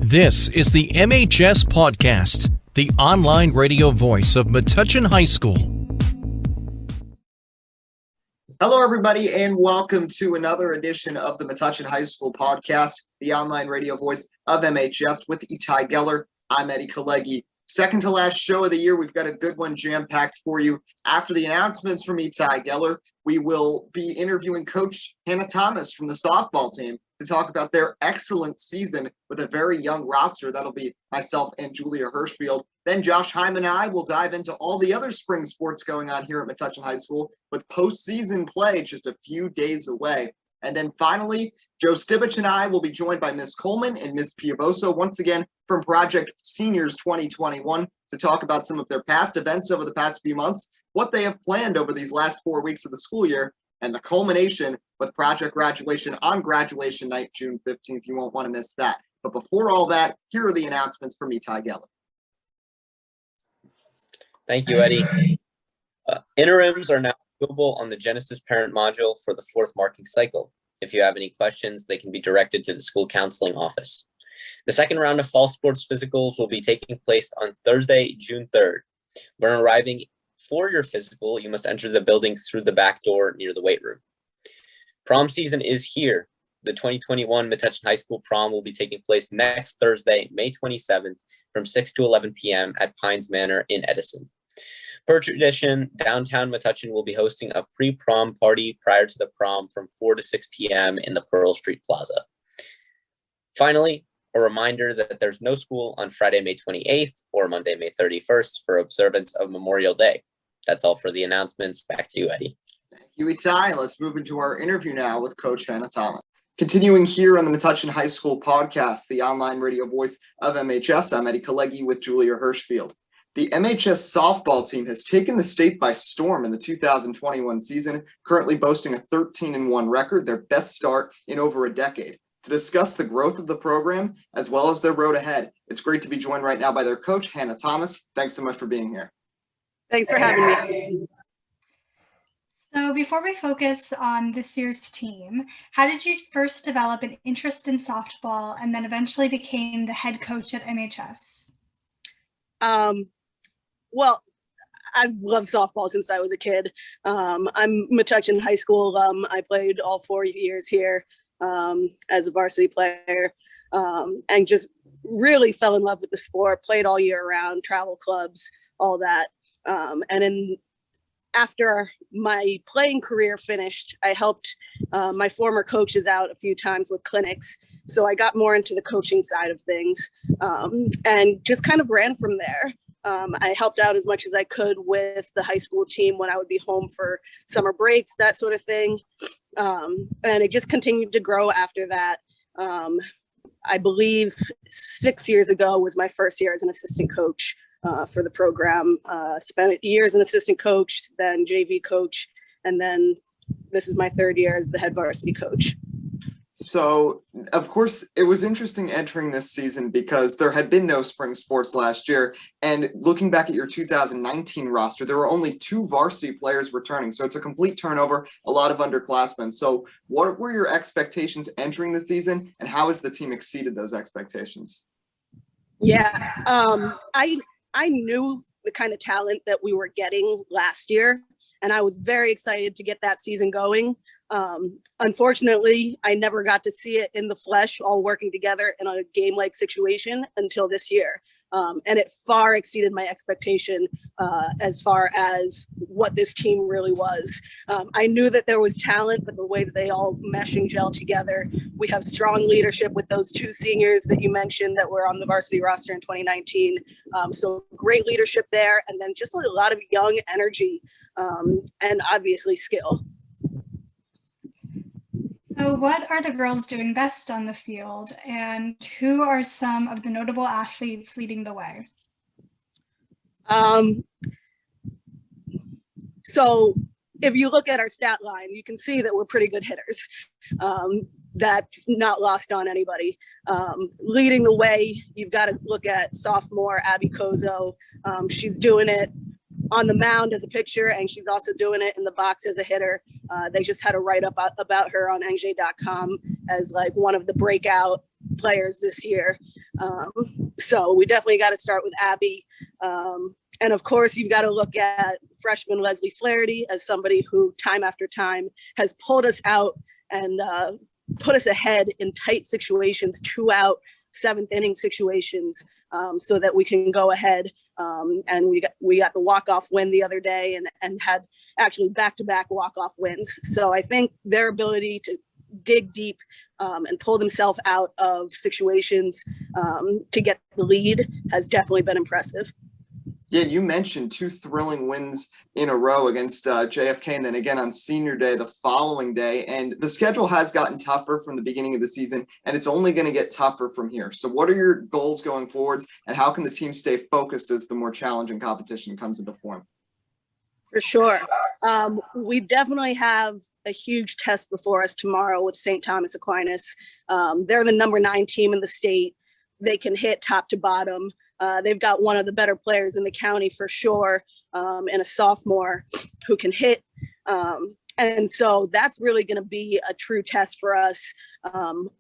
This is the MHS Pawdcast, the online radio voice of Metuchen High School. Hello, everybody, and welcome to another edition of the Metuchen High School Podcast, the online radio voice of MHS with Itai Geller. I'm Eddie Kalegi. Second to last show of the year, we've got a good one jam-packed for you. After the announcements from Itai Geller, we will be interviewing Coach Hannah Thomas from the softball team to talk about their excellent season with a very young roster. That'll be myself and Julia Hirschfield. Then Josh Hyman and I will dive into all the other spring sports going on here at Metuchen High School with postseason play just a few days away. And then finally, Joe Stibich and I will be joined by Ms. Coleman and Ms. Piovoso once again from Project Seniors 2021 to talk about some of their past events over the past few months, what they have planned over these last 4 weeks of the school year, and the culmination with Project Graduation on graduation night, June 15th. You won't want to miss that. But before all that, here are the announcements from Itai Geller. Thank you, Eddie. Interims are now available on the Genesis Parent module for the fourth marking cycle. If you have any questions, they can be directed to the school counseling office. The second round of fall sports physicals will be taking place on Thursday, June 3rd. When arriving for your physical, you must enter the building through the back door near the weight room. Prom season is here. The 2021 Metuchen High School prom will be taking place next Thursday, May 27th from 6 to 11 p.m. at Pines Manor in Edison. Per tradition, downtown Metuchen will be hosting a pre-prom party prior to the prom from 4 to 6 p.m. in the Pearl Street Plaza. Finally, a reminder that there's no school on Friday, May 28th or Monday, May 31st for observance of Memorial Day. That's all for the announcements. Back to you, Eddie. Thank you, Itai. Let's move into our interview now with Coach Hannah Thomas. Continuing here on the Metuchen High School Podcast, the online radio voice of MHS, I'm Eddie Kalegi with Julia Hirschfield. The MHS softball team has taken the state by storm in the 2021 season, currently boasting a 13-1 record, their best start in over a decade. To discuss the growth of the program, as well as their road ahead, it's great to be joined right now by their coach, Hannah Thomas. Thanks so much for being here. Thanks for having me. So before we focus on this year's team, how did you first develop an interest in softball and then eventually became the head coach at MHS? Well, I've loved softball since I was a kid. I'm Metuchen High School alum. I played all 4 years here as a varsity player and just really fell in love with the sport, played all year round, travel clubs, all that. After my playing career finished, I helped my former coaches out a few times with clinics. So I got more into the coaching side of things and just kind of ran from there. I helped out as much as I could with the high school team when I would be home for summer breaks, that sort of thing. And it just continued to grow after that. I believe 6 years ago was my first year as an assistant coach for the program. Spent years as an assistant coach, then JV coach, and then this is my third year as the head varsity coach. So, of course, it was interesting entering this season because there had been no spring sports last year. And looking back at your 2019 roster, there were only 2 varsity players returning. So it's a complete turnover, a lot of underclassmen. So what were your expectations entering the season, and how has the team exceeded those expectations? Yeah, I knew the kind of talent that we were getting last year, and I was very excited to get that season going. Unfortunately, I never got to see it in the flesh, all working together in a game-like situation until this year. And it far exceeded my expectation as far as what this team really was. I knew that there was talent, but the way that they all mesh and gel together, we have strong leadership with those 2 seniors that you mentioned that were on the varsity roster in 2019. So great leadership there, and then just a lot of young energy and obviously skill. So what are the girls doing best on the field, and who are some of the notable athletes leading the way? So if you look at our stat line, you can see that we're pretty good hitters. That's not lost on anybody. Leading the way, you've got to look at sophomore Abby Kozo. She's doing it on the mound as a pitcher, and she's also doing it in the box as a hitter. They just had a write-up about her on NJ.com as like one of the breakout players this year. So we definitely got to start with Abby. And of course, you've got to look at freshman Wesley Flaherty as somebody who time after time has pulled us out and put us ahead in tight situations, 2-out, 7th inning situations, so that we can go ahead. And we got the walk-off win the other day and had actually back-to-back walk-off wins. So I think their ability to dig deep and pull themselves out of situations to get the lead has definitely been impressive. Yeah, you mentioned 2 thrilling wins in a row against JFK and then again on senior day the following day. And the schedule has gotten tougher from the beginning of the season, and it's only going to get tougher from here. So what are your goals going forwards, and how can the team stay focused as the more challenging competition comes into form? For sure. We definitely have a huge test before us tomorrow with St. Thomas Aquinas. They're the number 9 team in the state. They can hit top to bottom. They've got one of the better players in the county for sure, and a sophomore who can hit. And so that's really going to be a true test for us.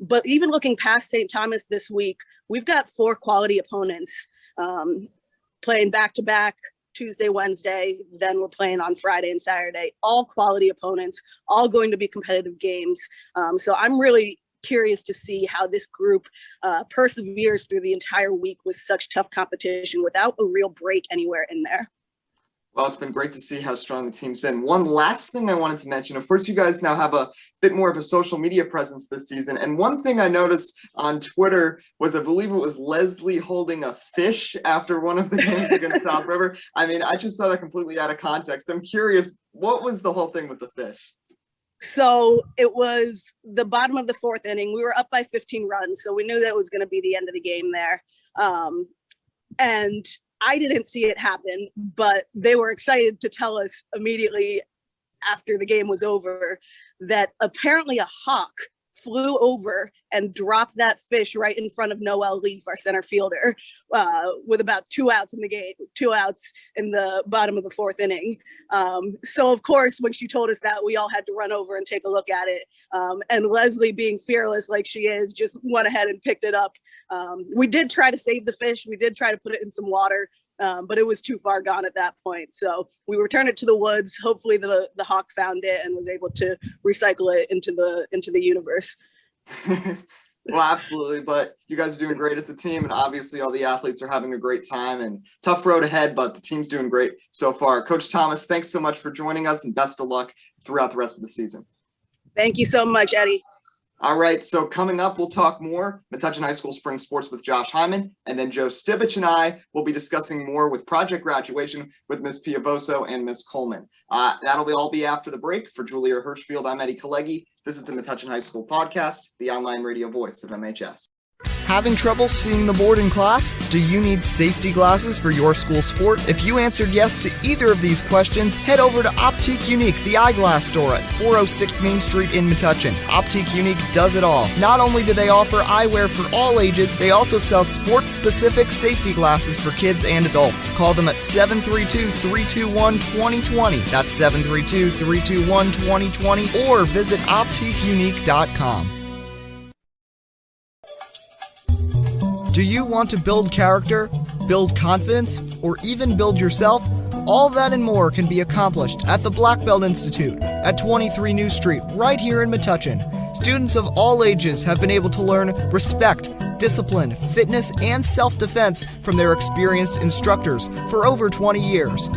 But even looking past St. Thomas this week, we've got 4 quality opponents playing back-to-back Tuesday, Wednesday, then we're playing on Friday and Saturday, all quality opponents, all going to be competitive games. So I'm really curious to see how this group perseveres through the entire week with such tough competition without a real break anywhere in there. Well, it's been great to see how strong the team's been. One last thing I wanted to mention, of course, you guys now have a bit more of a social media presence this season. And one thing I noticed on Twitter was, I believe it was Leslie holding a fish after one of the games against South River. I mean, I just saw that completely out of context. I'm curious, what was the whole thing with the fish? So it was the bottom of the 4th inning. We were up by 15 runs, so we knew that was going to be the end of the game there. And I didn't see it happen, but they were excited to tell us immediately after the game was over that apparently a hawk flew over and dropped that fish right in front of Noel Leaf, our center fielder, with about 2 outs in the game, 2 outs in the bottom of the 4th inning. So of course, when she told us that, we all had to run over and take a look at it. And Leslie, being fearless like she is, just went ahead and picked it up. We did try to save the fish. We did try to put it in some water, but it was too far gone at that point. So we returned it to the woods. Hopefully the hawk found it and was able to recycle it into the universe. Well, absolutely. But you guys are doing great as a team, and obviously all the athletes are having a great time, and tough road ahead, but the team's doing great so far. Coach Thomas, thanks so much for joining us, and best of luck throughout the rest of the season. Thank you so much, Eddie. All right, so coming up, we'll talk more Metuchen High School Spring Sports with Josh Hyman, and then Joe Stibich and I will be discussing more with Project Graduation with Ms. Piovoso and Ms. Coleman. That'll all be after the break. For Julia Hirschfield, I'm Itai Geller. This is the Metuchen High School Podcast, the online radio voice of MHS. Having trouble seeing the board in class? Do you need safety glasses for your school sport? If you answered yes to either of these questions, head over to Optique Unique, the eyeglass store at 406 Main Street in Metuchen. Optique Unique does it all. Not only do they offer eyewear for all ages, they also sell sports-specific safety glasses for kids and adults. Call them at 732-321-2020. That's 732-321-2020, or visit OptiqueUnique.com. Do you want to build character, build confidence, or even build yourself? All that and more can be accomplished at the Black Belt Institute at 23 New Street, right here in Metuchen. Students of all ages have been able to learn respect, discipline, fitness, and self-defense from their experienced instructors for over 20 years.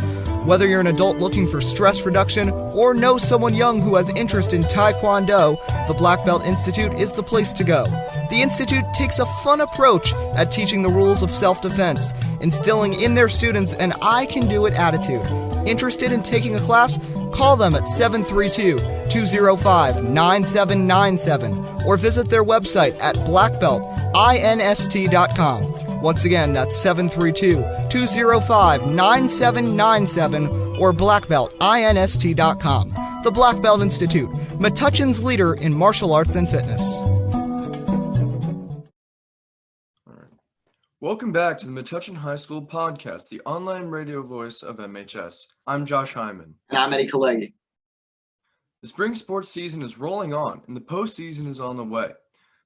Whether you're an adult looking for stress reduction or know someone young who has interest in Taekwondo, the Black Belt Institute is the place to go. The Institute takes a fun approach at teaching the rules of self-defense, instilling in their students an I-can-do-it attitude. Interested in taking a class? Call them at 732-205-9797 or visit their website at blackbeltinst.com. Once again, that's 732-205-9797 or blackbeltinst.com. The Black Belt Institute, Metuchen's leader in martial arts and fitness. Welcome back to the Metuchen High School Podcast, the online radio voice of MHS. I'm Josh Hyman. And I'm Itai Geller. The spring sports season is rolling on, and the postseason is on the way.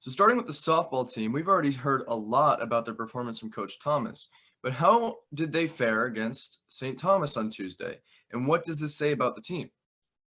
So starting with the softball team, we've already heard a lot about their performance from Coach Thomas, but how did they fare against St. Thomas on Tuesday? And what does this say about the team?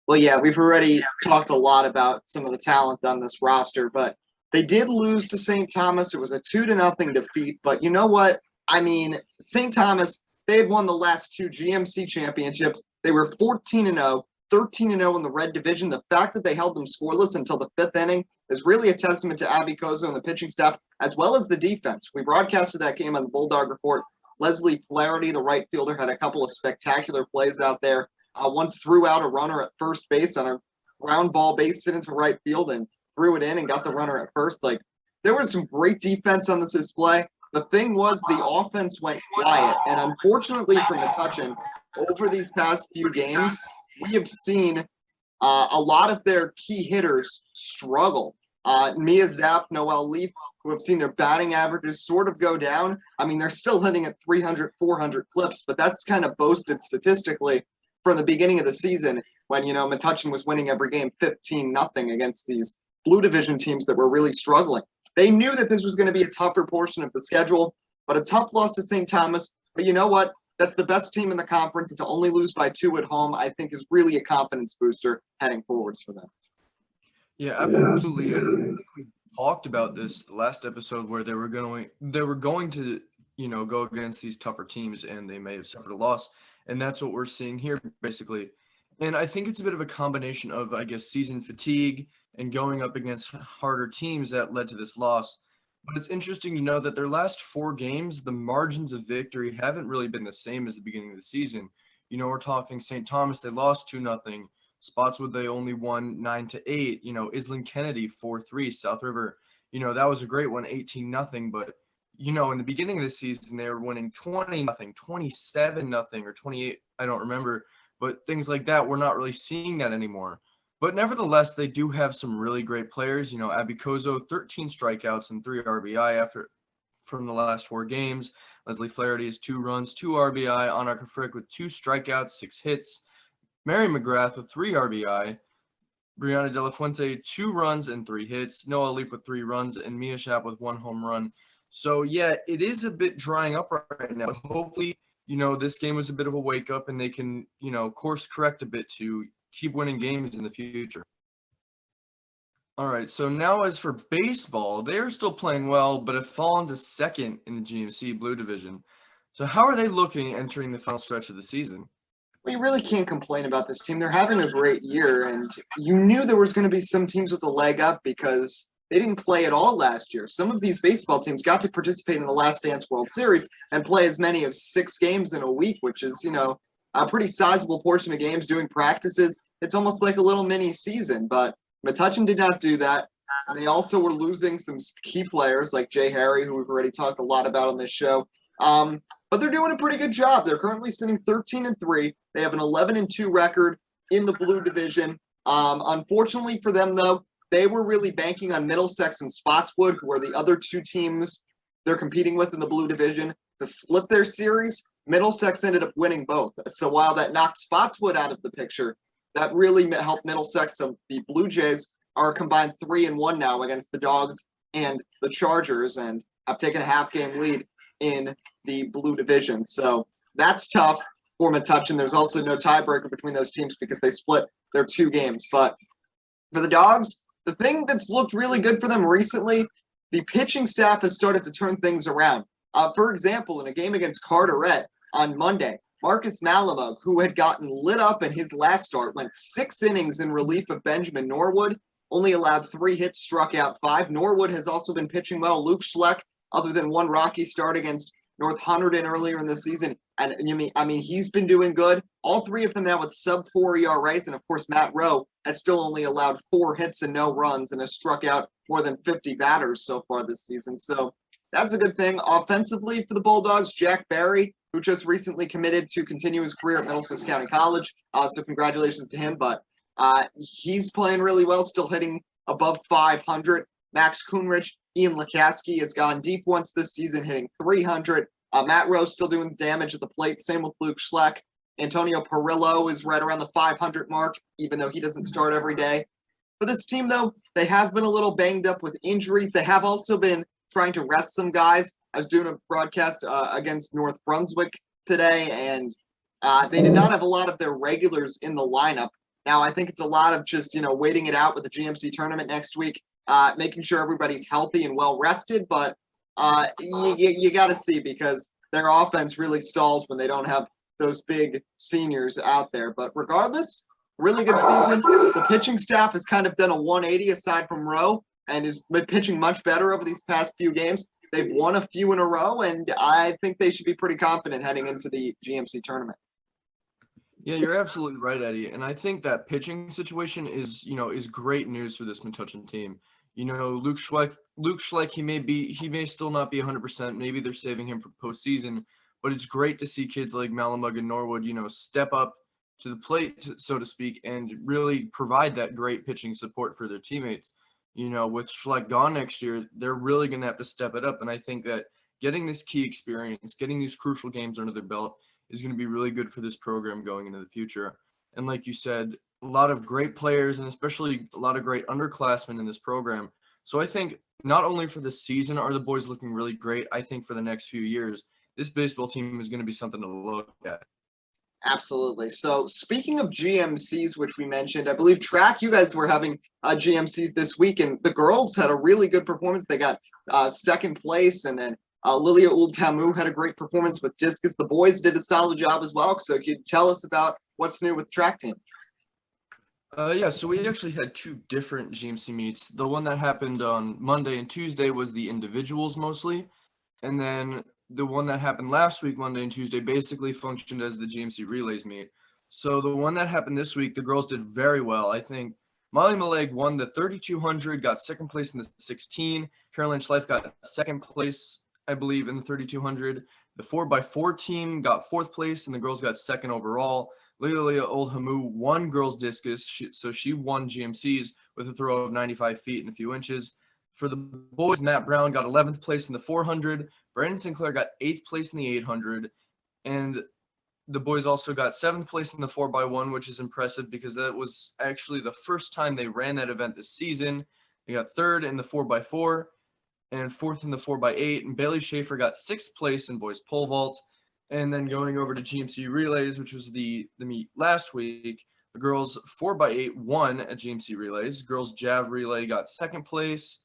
Well, yeah, we've already talked a lot about some of the talent on this roster, but they did lose to St. Thomas. It was a 2-0 defeat, but you know what? I mean, St. Thomas, they had won the last 2 GMC championships. They were 14-0, 13-0 in the red division. The fact that they held them scoreless until the 5th inning is really a testament to Piovoso and the pitching staff, as well as the defense. We broadcasted that game on the Bulldog Report. Wesley Flaherty, the right fielder, had a couple of spectacular plays out there. Once threw out a runner at first base on a ground ball base hit into right field and threw it in and got the runner at first. Like, there was some great defense on this display. The thing was, the offense went quiet, and unfortunately for Metuchen, over these past few games, we have seen a lot of their key hitters struggle. Mia Zapp, Noel Leaf, who have seen their batting averages sort of go down. I mean, they're still hitting at 300, 400 clips, but that's kind of boasted statistically from the beginning of the season when, Metuchen was winning every game 15-0 against these Blue Division teams that were really struggling. They knew that this was going to be a tougher portion of the schedule, but a tough loss to St. Thomas. But you know what? That's the best team in the conference, and to only lose by 2 at home, I think, is really a confidence booster heading forwards for them. Yeah, absolutely. We talked about this the last episode where they were going to, go against these tougher teams, and they may have suffered a loss. And that's what we're seeing here, basically. And I think it's a bit of a combination of, season fatigue and going up against harder teams that led to this loss. But it's interesting to know that their last 4 games, the margins of victory haven't really been the same as the beginning of the season. We're talking St. Thomas, they lost 2-0. Spotswood, they only won 9-8. Island Kennedy, 4-3. South River, that was a great one, 18-0. But in the beginning of the season, they were winning 20-0, 27-0, or 28, I don't remember. But things like that, we're not really seeing that anymore. But nevertheless, they do have some really great players. Piovoso, 13 strikeouts and 3 RBI from the last 4 games. Wesley Flaherty has 2 runs, 2 RBI. Anarka Frick with 2 strikeouts, 6 hits. Mary McGrath with 3 RBI. Brianna De La Fuente, 2 runs and 3 hits. Noah Leaf with 3 runs, and Mia Schaap with 1 home run. So, yeah, it is a bit drying up right now. But hopefully, this game was a bit of a wake-up, and they can, course correct a bit to keep winning games in the future. All right, so now as for baseball, they are still playing well, but have fallen to 2nd in the GMC Blue Division. So how are they looking entering the final stretch of the season? Well, you really can't complain about this team. They're having a great year, and you knew there was going to be some teams with a leg up because they didn't play at all last year. Some of these baseball teams got to participate in the Last Dance World Series and play as many as 6 games in a week, which is, a pretty sizable portion of games doing practices. It's almost like a little mini season, but Metuchen did not do that. And they also were losing some key players like Jay Harry, who we've already talked a lot about on this show. But they're doing a pretty good job. They're currently sitting 13-3. They have an 11-2 record in the Blue Division. Unfortunately for them, though, they were really banking on Middlesex and Spotswood, who are the other 2 teams they're competing with in the Blue Division, to split their series. Middlesex ended up winning both. So while that knocked Spotswood out of the picture, that really helped Middlesex. So the Blue Jays are a combined 3-1 now against the Dogs and the Chargers, and have taken a half-game lead in the Blue Division. So that's tough for Metuchen. There's also no tiebreaker between those teams because they split their 2 games. But for the Dogs, the thing that's looked really good for them recently, the pitching staff has started to turn things around. For example, in a game against Carteret on Monday, Marcus Malamug, who had gotten lit up in his last start, went 6 innings in relief of Benjamin Norwood, only allowed 3 hits, struck out 5. Norwood has also been pitching well. Luke Schleck, other than one rocky start against North Hunterdon earlier in the season, and he's been doing good. All 3 of them now with sub-4 ERAs, and of course Matt Rowe has still only allowed 4 hits and no runs and has struck out more than 50 batters so far this season. So that's a good thing. Offensively for the Bulldogs, Jack Barry, who just recently committed to continue his career at Middlesex County College, so congratulations to him. But he's playing really well, still hitting above 500. Max Kuhnrich, Ian Lukowski has gone deep once this season, hitting 300. Matt Rowe still doing damage at the plate. Same with Luke Schleck. Antonio Perillo is right around the 500 mark, even though he doesn't start every day. For this team, though, they have been a little banged up with injuries. They have also been trying to rest some guys. I was doing a broadcast against North Brunswick today, and they did not have a lot of their regulars in the lineup. Now, I think it's a lot of just, waiting it out with the GMC tournament next week, making sure everybody's healthy and well rested. But you got to see, because their offense really stalls when they don't have those big seniors out there. But regardless, really good season. The pitching staff has kind of done a 180 aside from Rowe, and is pitching much better over these past few games. They've won a few in a row, and I think they should be pretty confident heading into the GMC tournament. Yeah, you're absolutely right, Eddie. And I think that pitching situation is great news for this Metuchen team. Luke Schleck, he may still not be 100%. Maybe they're saving him for postseason, but it's great to see kids like Malamug and Norwood, step up to the plate, so to speak, and really provide that great pitching support for their teammates. With Schleck gone next year, they're really going to have to step it up. And I think that getting this key experience, getting these crucial games under their belt is going to be really good for this program going into the future. And like you said, a lot of great players, and especially a lot of great underclassmen in this program. So I think not only for this season are the boys looking really great, I think for the next few years, this baseball team is going to be something to look at. Absolutely. So speaking of GMCs, which we mentioned, I believe track, you guys were having GMCs this week, and the girls had a really good performance. They got second place, and then Lilia Old-Camus had a great performance with discus. The boys did a solid job as well. So could you tell us about what's new with the track team? Yeah, so we actually had two different GMC meets. The one that happened on Monday and Tuesday was the individuals mostly, and then the one that happened last week, Monday and Tuesday, basically functioned as the GMC Relays meet. So the one that happened this week, the girls did very well. I think Molly Maleg won the 3200, got second place in the 16. Caroline Schleif got second place, I believe, in the 3200. The 4x4 team got fourth place, and the girls got second overall. Lilia Old-Camus won girls discus, so she won GMCs with a throw of 95 feet and a few inches. For the boys, Matt Brown got 11th place in the 400. Brandon Sinclair got 8th place in the 800. And the boys also got 7th place in the 4x1, which is impressive because that was actually the first time they ran that event this season. They got 3rd in the 4x4 and 4th in the 4x8. And Bailey Schaefer got 6th place in boys pole vault. And then going over to GMC Relays, which was the meet last week, the girls 4x8 won at GMC Relays. Girls Jav Relay got 2nd place.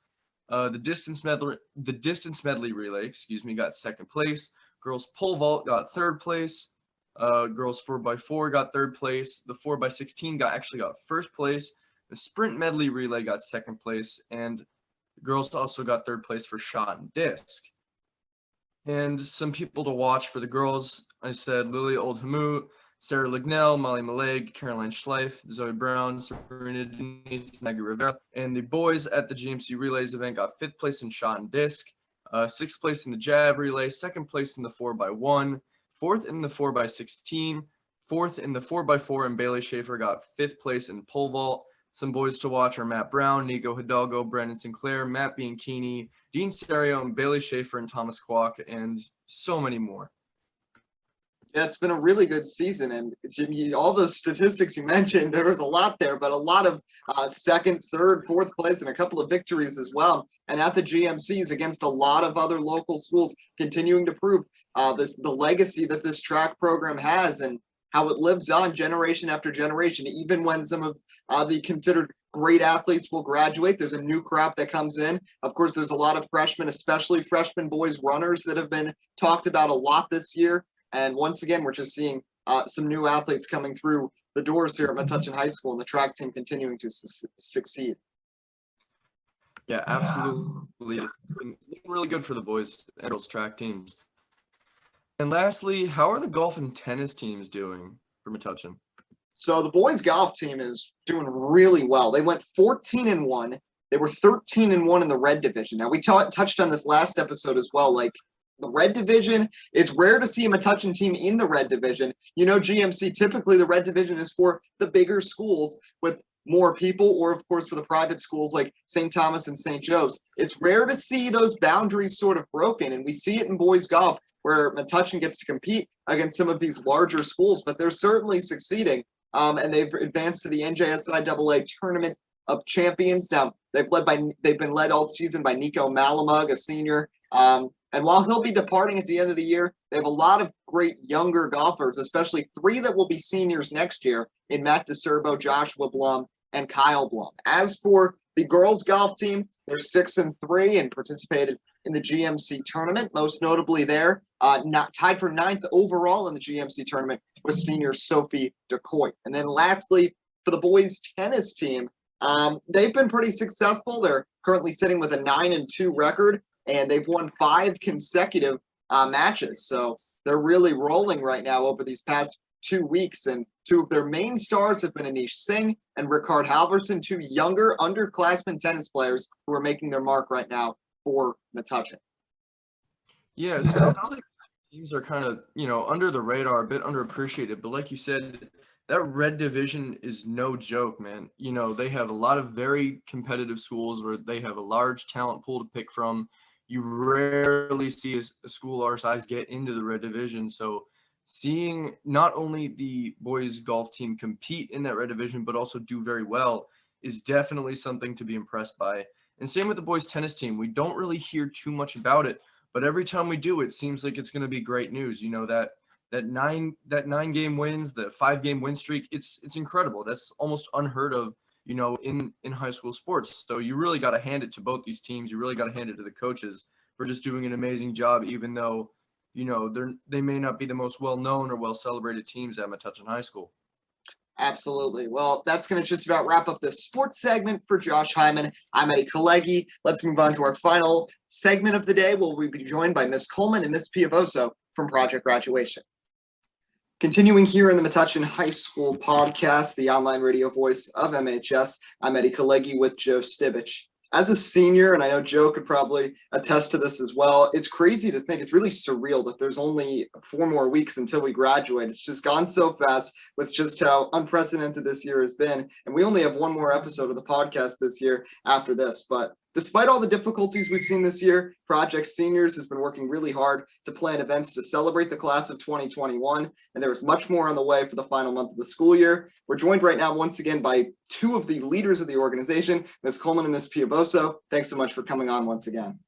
The distance medley relay, got 2nd place. Girls pole vault got 3rd place. Girls 4x4 got 3rd place. The 4x16 got 1st place. The sprint medley relay got 2nd place, and girls also got 3rd place for shot and disc. And some people to watch for the girls, I said Lilia Old-Camus, Sarah Lignell, Molly Maleg, Caroline Schleif, Zoe Brown, Serena Denise, Maggie Rivera. And the boys at the GMC Relays event got 5th place in shot and disc, 6th place in the Jav Relay, 2nd place in the 4x1, 4th in the 4x16, 4th in the 4x4, and Bailey Schaefer got 5th place in pole vault. Some boys to watch are Matt Brown, Nico Hidalgo, Brandon Sinclair, Matt Bianchini, Dean Serio, and Bailey Schaefer, and Thomas Kwok, and so many more. Yeah, it's been a really good season, and Jimmy, all those statistics you mentioned, there was a lot there, but a lot of 2nd, 3rd, 4th place, and a couple of victories as well. And at the GMCs against a lot of other local schools, continuing to prove the legacy that this track program has and how it lives on generation after generation. Even when some of the considered great athletes will graduate, there's a new crop that comes in. Of course, there's a lot of freshmen, especially freshman boys runners, that have been talked about a lot this year. And once again, we're just seeing some new athletes coming through the doors here at Metuchen High School, and the track team continuing to succeed. Yeah, absolutely. It's been really good for the boys and girls track teams. And lastly, how are the golf and tennis teams doing for Metuchen? So the boys golf team is doing really well. They went 14-1. They were 13-1 in the red division. Now, we touched on this last episode as well. Like, the red division, it's rare to see a Metuchen team in the red division. GMC, typically the red division is for the bigger schools with more people, or of course for the private schools like St. Thomas and St. Joe's. It's rare to see those boundaries sort of broken, and we see it in boys golf where Metuchen gets to compete against some of these larger schools, but they're certainly succeeding. And they've advanced to the NJSIAA tournament of champions. Now, they've been led all season by Nico Malamug, a senior. And while he'll be departing at the end of the year, they have a lot of great younger golfers, especially 3 that will be seniors next year in Matt DeCerbo, Joshua Blum, and Kyle Blum. As for the girls golf team, they're 6-3 and participated in the GMC tournament. Most notably there, not tied for 9th overall in the GMC tournament was senior Sophie DeCoit. And then lastly, for the boys tennis team, they've been pretty successful. They're currently sitting with a 9-2 record, and they've won 5 consecutive matches. So they're really rolling right now over these past 2 weeks. And 2 of their main stars have been Anish Singh and Ricard Halverson, 2 younger underclassmen tennis players who are making their mark right now for Metuchen. Yeah, it sounds like teams are kind of, under the radar, a bit underappreciated. But like you said, that red division is no joke, man. They have a lot of very competitive schools where they have a large talent pool to pick from. You rarely see a school our size get into the red division. So seeing not only the boys golf team compete in that red division, but also do very well is definitely something to be impressed by. And same with the boys tennis team. We don't really hear too much about it, but every time we do, it seems like it's going to be great news. That 9 game wins, the 5 game win streak, it's incredible. That's almost unheard of, in high school sports. So you really got to hand it to both these teams. You really got to hand it to the coaches for just doing an amazing job, even though, they may not be the most well-known or well-celebrated teams at Metuchen High School. Absolutely. Well, that's going to just about wrap up the sports segment for Josh Hyman. I'm Eddie Kalegi. Let's move on to our final segment of the day. We'll be joined by Miss Coleman and Miss Piovoso from Project Graduation. Continuing here in the Metuchen High School podcast, the online radio voice of MHS, I'm Eddie Kalegi with Joe Stibich. As a senior, and I know Joe could probably attest to this as well, it's crazy to think, it's really surreal that there's only 4 more weeks until we graduate. It's just gone so fast with just how unprecedented this year has been. And we only have 1 more episode of the podcast this year after this. But despite all the difficulties we've seen this year, Project Seniors has been working really hard to plan events to celebrate the class of 2021, and there is much more on the way for the final month of the school year. We're joined right now once again by 2 of the leaders of the organization, Ms. Coleman and Ms. Piovoso. Thanks so much for coming on once again.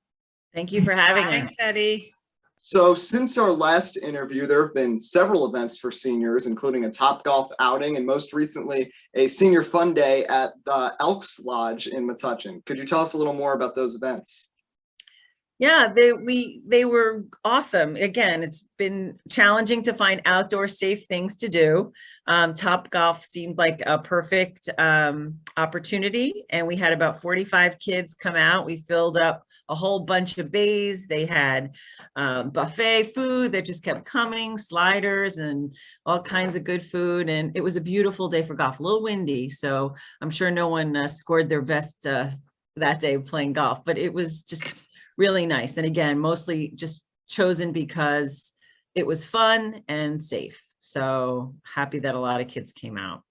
Thank you for having us. Thanks, Eddie. So since our last interview, there have been several events for seniors, including a Topgolf outing and most recently a senior fun day at the Elks Lodge in Metuchen. Could you tell us a little more about those events? Yeah, they were awesome. Again, it's been challenging to find outdoor safe things to do. Topgolf seemed like a perfect opportunity, and we had about 45 kids come out. We filled up a whole bunch of bays. They had buffet food that just kept coming, sliders and all kinds of good food. And it was a beautiful day for golf, a little windy. So I'm sure no one scored their best that day playing golf, but it was just really nice. And again, mostly just chosen because it was fun and safe. So happy that a lot of kids came out.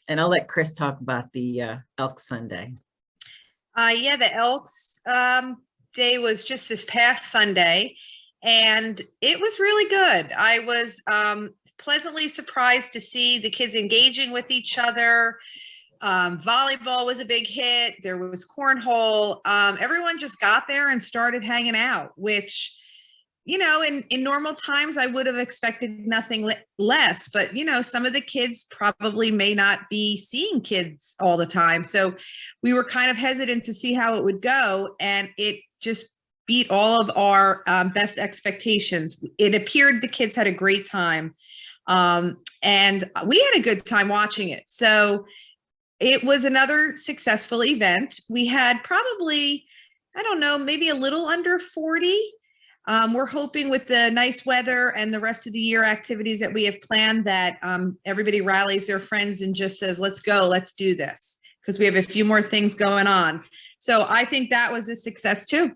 And I'll let Chris talk about the Elks Fun Day. Yeah, the Elks Day was just this past Sunday, and it was really good. I was pleasantly surprised to see the kids engaging with each other. Volleyball was a big hit. There was cornhole. Everyone just got there and started hanging out, which, in normal times, I would have expected nothing less. But, some of the kids probably may not be seeing kids all the time. So we were kind of hesitant to see how it would go. And it just beat all of our best expectations. It appeared the kids had a great time. And we had a good time watching it. So it was another successful event. We had probably, I don't know, maybe a little under 40. We're hoping with the nice weather and the rest of the year activities that we have planned that everybody rallies their friends and just says, let's go, let's do this, because we have a few more things going on. So I think that was a success too.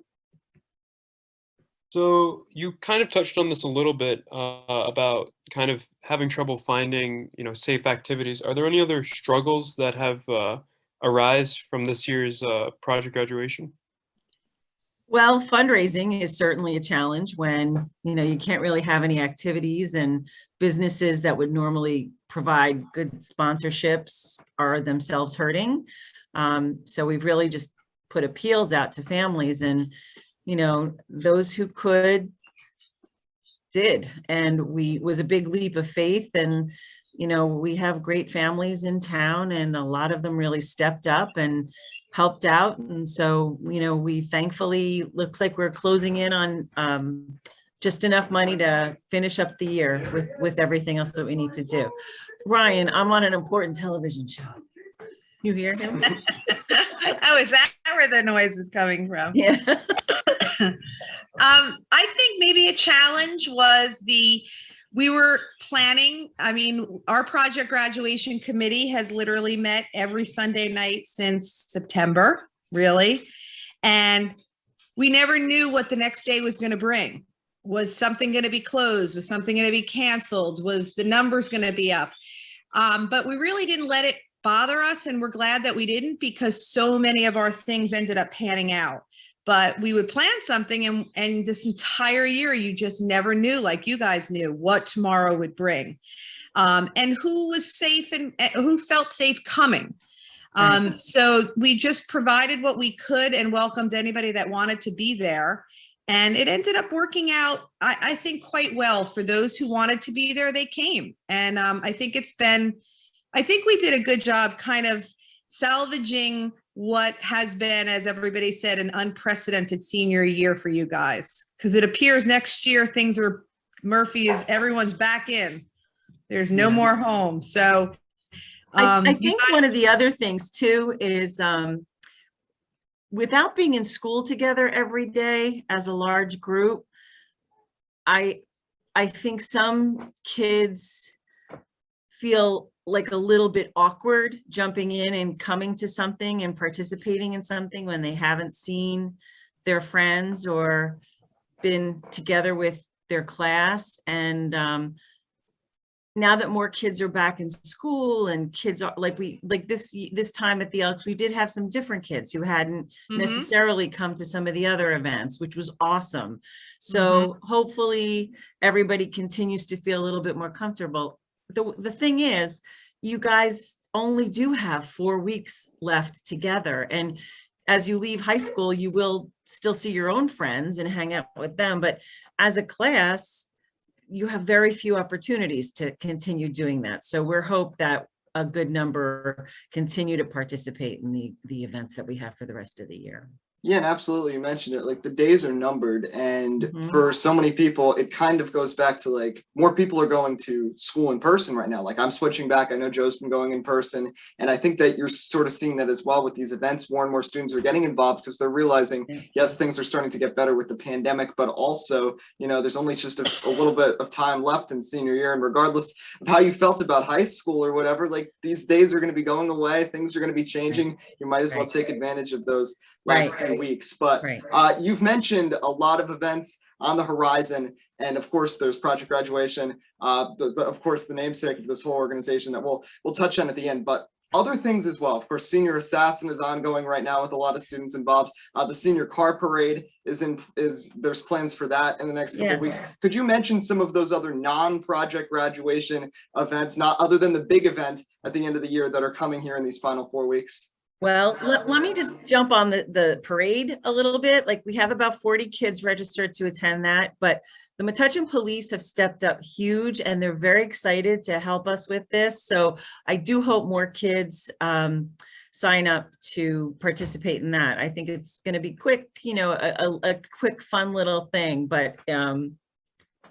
So you kind of touched on this a little bit about kind of having trouble finding, safe activities. Are there any other struggles that have arise from this year's project graduation? Well, fundraising is certainly a challenge when, you can't really have any activities, and businesses that would normally provide good sponsorships are themselves hurting. So we've really just put appeals out to families, and, those who could did. And was a big leap of faith, and, we have great families in town, and a lot of them really stepped up and helped out. And so, we thankfully, looks like we're closing in on just enough money to finish up the year with everything else that we need to do. Ryan, I'm on an important television show. You hear him? Oh, is that where the noise was coming from? Yeah. I think maybe a challenge was we were planning, our project graduation committee has literally met every Sunday night since September, really. And we never knew what the next day was going to bring. Was something going to be closed? Was something going to be canceled? Was the numbers going to be up? But we really didn't let it bother us. And we're glad that we didn't, because so many of our things ended up panning out. But we would plan something, and this entire year, you just never knew, like you guys knew, what tomorrow would bring, and who was safe and who felt safe coming. So we just provided what we could and welcomed anybody that wanted to be there. And it ended up working out, I think, quite well. For those who wanted to be there, they came. And I think we did a good job kind of salvaging what has been, as everybody said, an unprecedented senior year for you guys. Because it appears next year everyone's back in. There's no more home. So I think one of the other things too is without being in school together every day as a large group, I think some kids feel like a little bit awkward jumping in and coming to something and participating in something when they haven't seen their friends or been together with their class. And now that more kids are back in school, and kids are this time at the Elks, we did have some different kids who hadn't necessarily come to some of the other events, which was awesome. So hopefully everybody continues to feel a little bit more comfortable. The thing is, you guys only do have 4 weeks left together. And as you leave high school, you will still see your own friends and hang out with them. But as a class, you have very few opportunities to continue doing that. So we're hope that a good number continue to participate in the events that we have for the rest of the year. Yeah, and absolutely. You mentioned it, like the days are numbered, and for so many people, it kind of goes back to like more people are going to school in person right now. Like I'm switching back. I know Joe's been going in person, and I think that you're sort of seeing that as well with these events. More and more students are getting involved because they're realizing, yes, things are starting to get better with the pandemic, but also, there's only just a little bit of time left in senior year. And regardless of how you felt about high school or whatever, like these days are going to be going away. Things are going to be changing. You might as well take advantage of those last few weeks. But you've mentioned a lot of events on the horizon, and of course there's Project Graduation, of course the namesake of this whole organization that we'll touch on at the end, but other things as well. Of course, Senior Assassin is ongoing right now with a lot of students involved. The Senior Car Parade there's plans for that in the next couple of weeks. Could you mention some of those other non-project graduation events, not other than the big event at the end of the year, that are coming here in these final 4 weeks? Well, let me just jump on the parade a little bit. Like we have about 40 kids registered to attend that, but the Metuchen police have stepped up huge, and they're very excited to help us with this. So I do hope more kids sign up to participate in that. I think it's going to be quick, a quick, fun little thing, but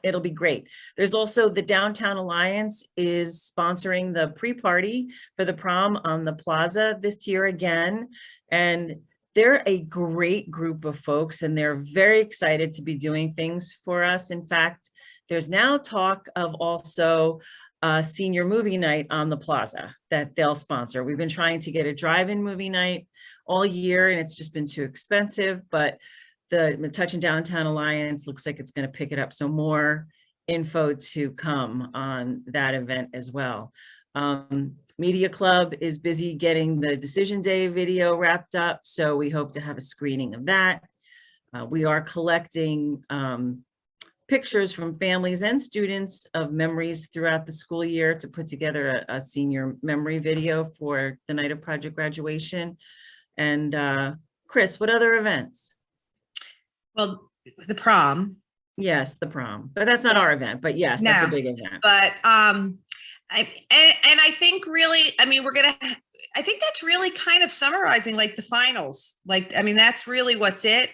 it'll be great. There's also the Downtown Alliance is sponsoring the pre-party for the prom on the plaza this year again. And they're a great group of folks, and they're very excited to be doing things for us. In fact, there's now talk of also a senior movie night on the plaza that they'll sponsor. We've been trying to get a drive-in movie night all year, and it's just been too expensive, but the Metuchen Downtown Alliance looks like it's going to pick it up. So more info to come on that event as well. Media Club is busy getting the Decision Day video wrapped up, so we hope to have a screening of that. We are collecting pictures from families and students of memories throughout the school year to put together a senior memory video for the night of project graduation. And Chris, what other events? Well, the prom. Yes, the prom, but that's not our event, but yes, that's a big event. But I think really, I mean, I think that's really kind of summarizing like the finals. Like, I mean, that's really what's it.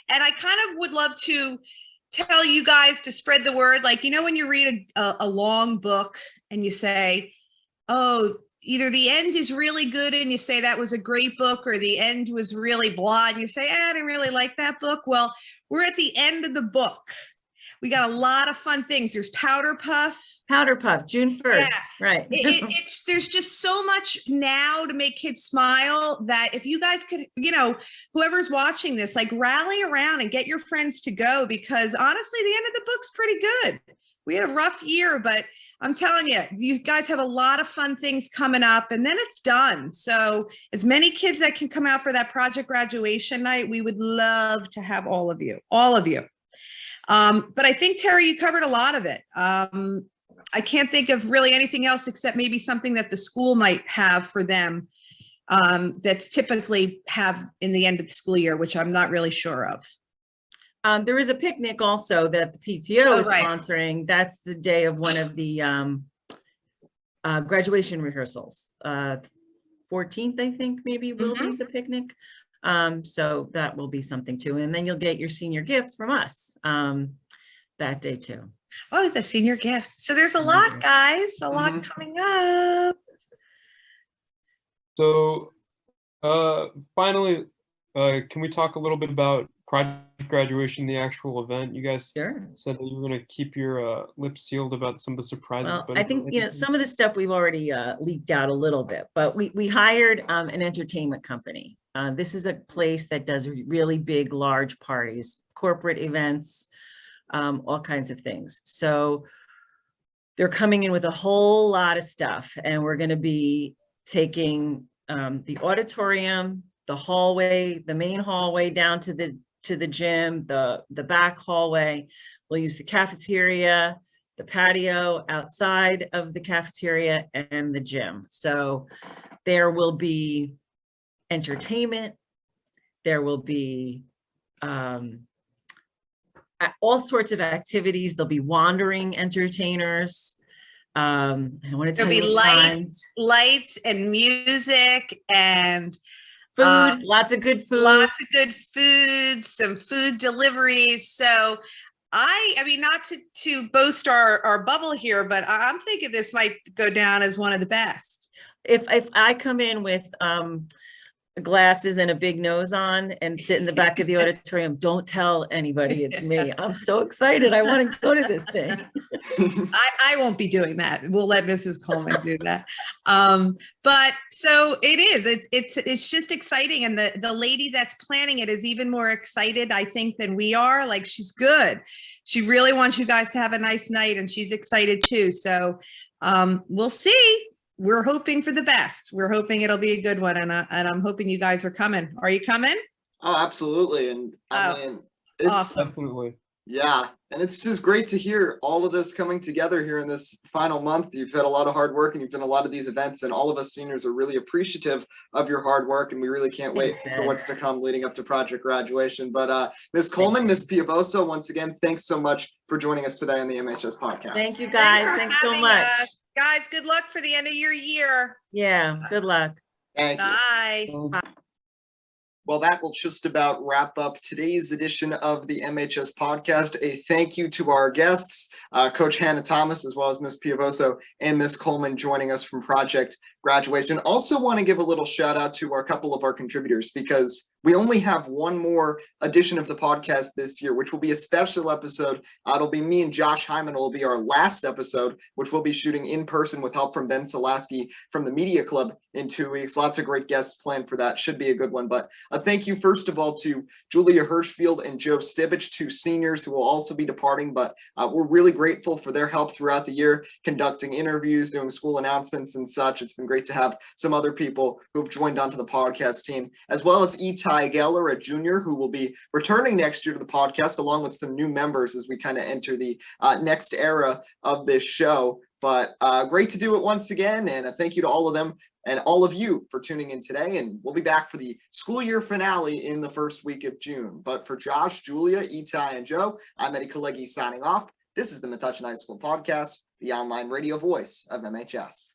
And I kind of would love to tell you guys to spread the word. Like, you know, when you read a long book and you say, oh, either the end is really good and you say that was a great book, or the end was really blah and you say, I didn't really like that book. Well, we're at the end of the book. We got a lot of fun things. There's Powder Puff, June 1st. Yeah. Right. There's just so much now to make kids smile that if you guys could, you know, whoever's watching this, like rally around and get your friends to go, because honestly, the end of the book's pretty good. We had a rough year, but I'm telling you, you guys have a lot of fun things coming up, and then it's done. So as many kids that can come out for that project graduation night, we would love to have all of you. But I think, Terry, you covered a lot of it. I can't think of really anything else except maybe something that the school might have for them that's typically have in the end of the school year, which I'm not really sure of. There is a picnic also that the PTO is sponsoring. That's the day of one of the graduation rehearsals. 14th, I think, maybe will be the picnic. So that will be something too. And then you'll get your senior gift from us that day too. Oh, the senior gift. So there's a lot, guys, a lot coming up. So finally, can we talk a little bit about project graduation, the actual event? You guys said that you were going to keep your lips sealed about some of the surprises. Well, but I think, you know, some of the stuff we've already leaked out a little bit, but we hired an entertainment company. This is a place that does really big, large parties, corporate events, all kinds of things. So they're coming in with a whole lot of stuff, and we're going to be taking the auditorium, the hallway, the main hallway down to the gym, the back hallway. We'll use the cafeteria, the patio outside of the cafeteria, and the gym. So there will be entertainment. There will be all sorts of activities. There'll be wandering entertainers. I want to tell you, lights and music and food, lots of good food, some food deliveries. So I mean, not to boast our bubble here, but I'm thinking this might go down as one of the best. If I come in with glasses and a big nose on and sit in the back of the auditorium, don't tell anybody it's me. I'm so excited. I want to go to this thing. I won't be doing that. We'll let Mrs. Coleman do that. But so it is, it's just exciting. And the lady that's planning it is even more excited, I think, than we are. Like, she's good. She really wants you guys to have a nice night, and she's excited too. So we'll see. We're hoping for the best. We're hoping it'll be a good one, and I'm hoping you guys are coming. Are you coming? Oh, absolutely. And I mean, it's awesome. Definitely. Yeah, and it's just great to hear all of this coming together here in this final month. You've had a lot of hard work, and you've done a lot of these events, and all of us seniors are really appreciative of your hard work, and we really can't wait for what's to come leading up to project graduation. But Ms. Coleman, Ms. Piovoso, once again, thanks so much for joining us today on the MHS podcast. Thank you, guys. Thanks so much. Guys, good luck for the end of your year. Yeah, good luck. Thank you. Bye. Well, that will just about wrap up today's edition of the MHS podcast. A thank you to our guests, Coach Hannah Thomas, as well as Ms. Piovoso and Ms. Coleman joining us from Project Graduation. Also want to give a little shout out to a couple of our contributors, because we only have one more edition of the podcast this year, which will be a special episode. It'll be me and Josh Hyman. Will be our last episode, which we'll be shooting in person with help from Ben Selaski from the Media Club in 2 weeks. Lots of great guests planned for that. Should be a good one. But a thank you, first of all, to Julia Hirschfield and Joe Stibich, two seniors who will also be departing. But we're really grateful for their help throughout the year, conducting interviews, doing school announcements and such. It's been great great to have some other people who have joined onto the podcast team, as well as Itai Geller, a junior who will be returning next year to the podcast, along with some new members as we kind of enter the next era of this show. But great to do it once again, and a thank you to all of them and all of you for tuning in today. And we'll be back for the school year finale in the first week of June. But for Josh, Julia, Itai, and Joe, I'm Eddie Kalegi signing off. This is the Metuchen High School Podcast, the online radio voice of MHS.